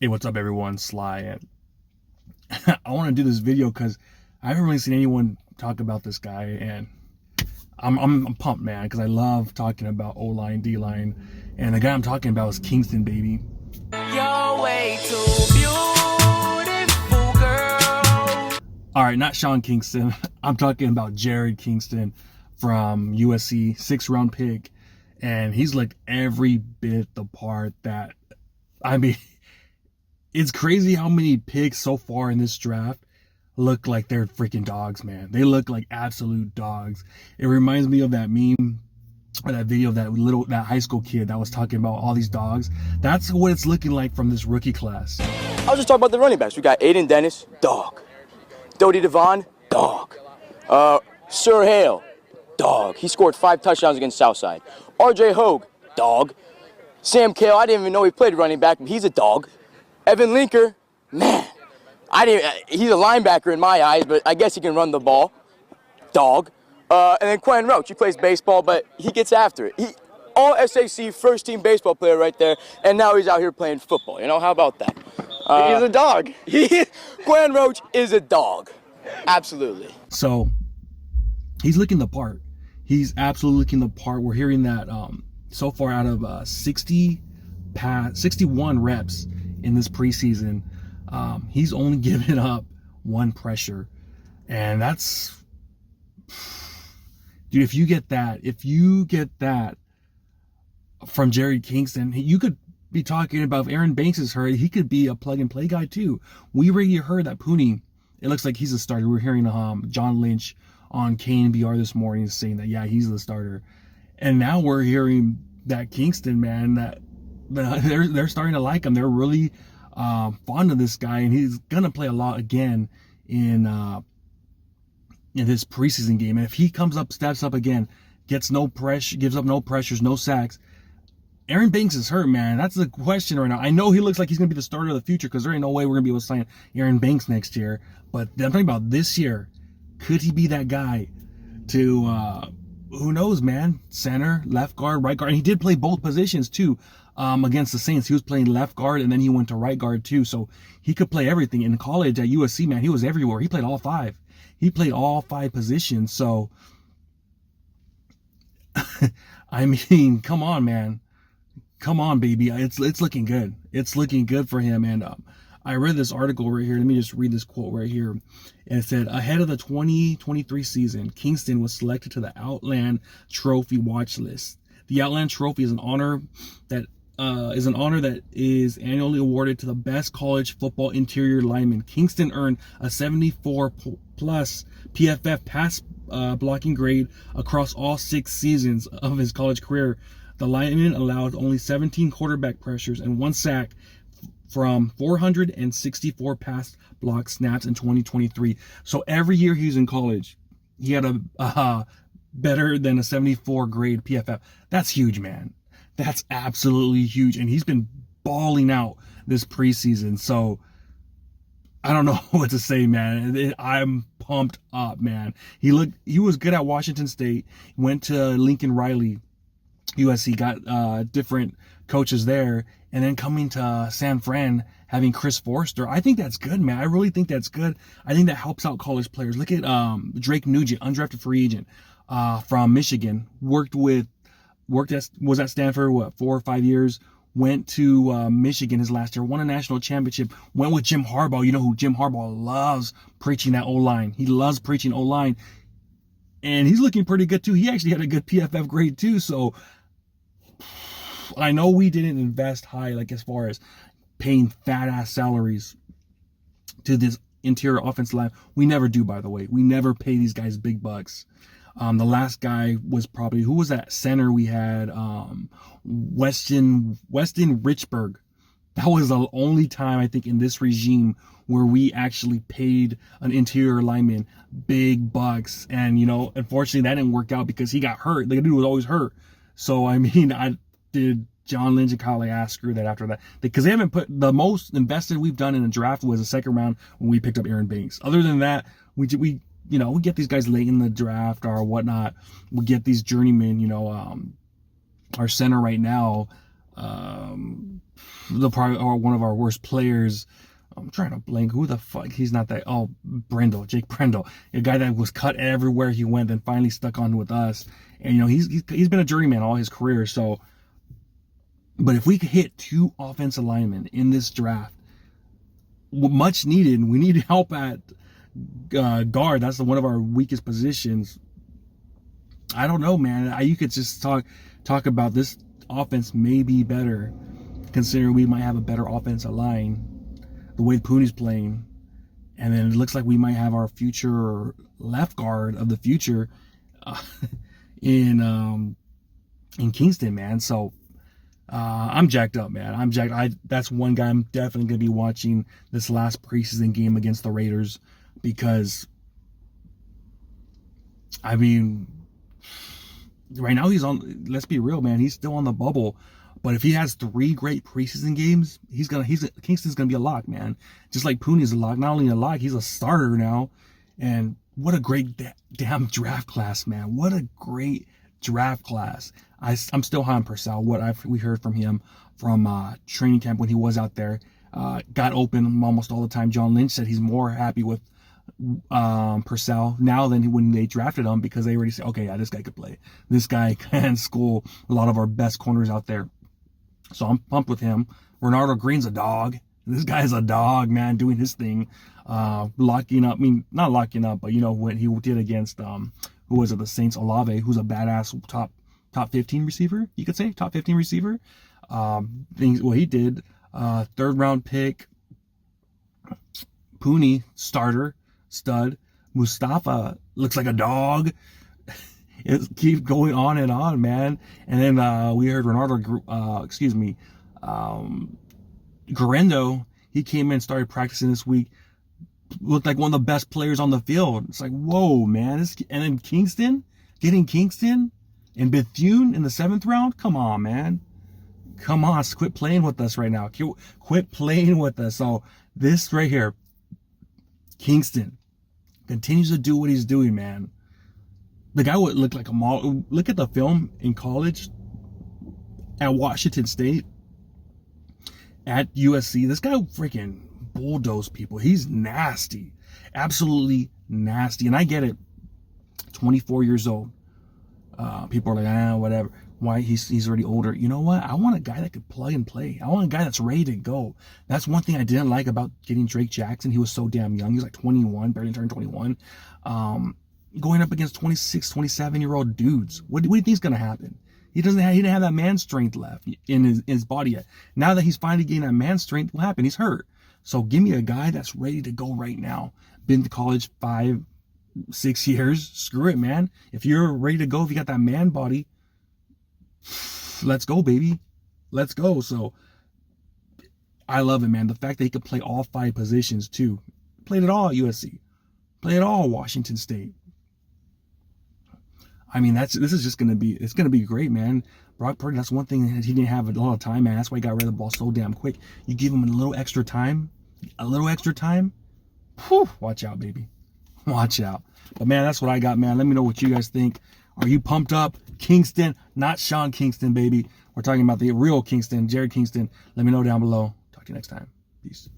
Hey, what's up, everyone? Sly, and I want to do this video because I haven't really seen anyone talk about this guy, and I'm pumped, man, because I love talking about O-line, D-line, and the guy I'm talking about is Kingston, baby. You're way too beautiful, girl. All right, not Sean Kingston. I'm talking about Jarrett Kingston from USC, 6th-round pick, and he's looked every bit the part that, I mean, it's crazy how many picks so far in this draft look like they're freaking dogs, man. They look like absolute dogs. It reminds me of that meme or that video of that high school kid that was talking about all these dogs. That's what it's looking like from this rookie class. I was just talking about the running backs. We got Aiden Dennis, dog. Dodie Devon, dog. Sir Hale, dog. He scored 5 touchdowns against Southside. RJ Hogue, dog. Sam Cale, I didn't even know he played running back, but he's a dog. Evan Linker, man. He's a linebacker in my eyes, but I guess he can run the ball. Dog. And then Quentin Roach, he plays baseball, but he gets after it. All SAC first-team baseball player right there, and now he's out here playing football. You know, how about that? He's a dog. Quentin Roach is a dog. Absolutely. So he's looking the part. He's absolutely looking the part. We're hearing that so far out of 61 reps in this preseason, he's only given up 1 pressure, and that's, dude, if you get that from Jarrett Kingston, you could be talking about if Aaron Banks is hurt, he could be a plug and play guy too. We already heard that Pooney, it looks like he's a starter. We're hearing John Lynch on KNBR this morning saying that, yeah, he's the starter. And now we're hearing that Kingston, man, that they're starting to like him. They're really fond of this guy, and he's gonna play a lot again in this preseason game. And if he steps up again, gives up no pressures, no sacks. Aaron Banks is hurt, man. That's the question right now. I know he looks like he's gonna be the starter of the future because there ain't no way we're gonna be able to sign Aaron Banks next year. But I'm talking about this year. Could he be that guy to who knows, man? Center, left guard, right guard. And he did play both positions too. Against the Saints, he was playing left guard, and then he went to right guard too. So he could play everything. In college at USC, man, he was everywhere. He played all 5. He played all 5 positions. So, I mean, come on, man. Come on, baby. It's looking good. It's looking good for him. And I read this article right here. Let me just read this quote right here. And it said, ahead of the 2023 season, Kingston was selected to the Outland Trophy watch list. The Outland Trophy is an honor that is annually awarded to the best college football interior lineman. Kingston earned a 74 plus PFF pass blocking grade across all 6 seasons of his college career. The lineman allowed only 17 quarterback pressures and 1 sack from 464 pass block snaps in 2023. So every year he was in college, he had a better than a 74 grade PFF. That's huge, man. That's absolutely huge. And he's been balling out this preseason. So I don't know what to say, man. I'm pumped up, man. He was good at Washington State, went to Lincoln Riley, USC, got different coaches there, and then coming to San Fran, having Chris Forster. I think that's good, man. I really think that's good. I think that helps out college players. Look at Drake Nugent, undrafted free agent from Michigan, was at Stanford, 4 or 5 years, went to Michigan his last year, won a national championship, went with Jim Harbaugh. You know who Jim Harbaugh loves preaching that O-line. He loves preaching O-line. And he's looking pretty good too. He actually had a good PFF grade too. So I know we didn't invest high, like as far as paying fat ass salaries to this interior offensive line. We never do, by the way. We never pay these guys big bucks. The last guy was probably, who was that center we had? Weston Richburg. That was the only time I think in this regime where we actually paid an interior lineman big bucks. And, you know, unfortunately that didn't work out because he got hurt. The dude was always hurt. So, I mean, I did John Lynch and Kyle screw that after that. Because they haven't put, the most invested we've done in a draft was the 2nd round when we picked up Aaron Banks. Other than that, we get these guys late in the draft or whatnot. We get these journeymen, our center right now, one of our worst players. I'm trying to blank who the fuck. He's not that. Oh, Jake Brendel, a guy that was cut everywhere he went, then finally stuck on with us. And he's been a journeyman all his career. So, but if we could hit 2 offensive linemen in this draft, much needed. We need help at guard. That's one of our weakest positions. I don't know, man. You could just talk about this offense may be better, considering we might have a better offensive line, the way Pooney's playing, and then it looks like we might have our future left guard of the future in Kingston, man. So I'm jacked up, man. I'm jacked. That's one guy I'm definitely gonna be watching this last preseason game against the Raiders, because I mean, right now he's on. Let's be real, man. He's still on the bubble. But if he has 3 great preseason games, Kingston's gonna be a lock, man. Just like Pooney's a lock. Not only a lock, he's a starter now. And what a great damn draft class, man. What a great draft class. I'm still high on Purcell. We heard from him from training camp when he was out there, got open almost all the time. John Lynch said he's more happy with Purcell now than when they drafted him, because they already said, okay, yeah, this guy could play. This guy can school a lot of our best corners out there. So I'm pumped with him. Renardo Green's a dog. This guy's a dog, man, doing his thing. Locking up, I mean, not locking up, but what he did against, who was it, the Saints, Olave, who's a badass top 15 receiver, you could say, top 15 receiver. What he did, 3rd round pick, Pooney, starter, stud. Mustafa looks like a dog. It keeps going on and on, man. And then we heard Guarendo, he came in, started practicing this week, looked like one of the best players on the field. It's like, whoa, man. And then getting Kingston and Bethune in the 7th round. Come on, man. Come on, quit playing with us right now. Quit playing with us. So this right here, Kingston continues to do what he's doing, man. The guy would look like a model. Look at the film in college, at Washington State, at USC. This guy freaking bulldozed people. He's nasty. Absolutely nasty. And I get it. 24 years old. People are like, whatever. Why? He's already older. You know what? I want a guy that could plug and play. I want a guy that's ready to go. That's one thing I didn't like about getting Drake Jackson. He was so damn young. He was like 21, barely turned 21. Going up against 26, 27-year-old dudes. What do you think is going to happen? He didn't have that man strength left in his body yet. Now that he's finally getting that man strength, what happened? He's hurt. So give me a guy that's ready to go right now. Been to college 5, 6 years. Screw it, man. If you're ready to go, if you got that man body, let's go, baby. Let's go. So I love it, man. The fact that he could play all 5 positions too. Played it all at USC. Played it all at Washington State. I mean, this is just gonna be great, man. Brock Purdy, that's one thing that he didn't have a lot of time, man. That's why he got rid of the ball so damn quick. You give him a little extra time, whew, watch out, baby. Watch out. But man, that's what I got, man. Let me know what you guys think. Are you pumped up? Kingston, not Sean Kingston, baby. We're talking about the real Kingston, Jarrett Kingston. Let me know down below. Talk to you next time. Peace.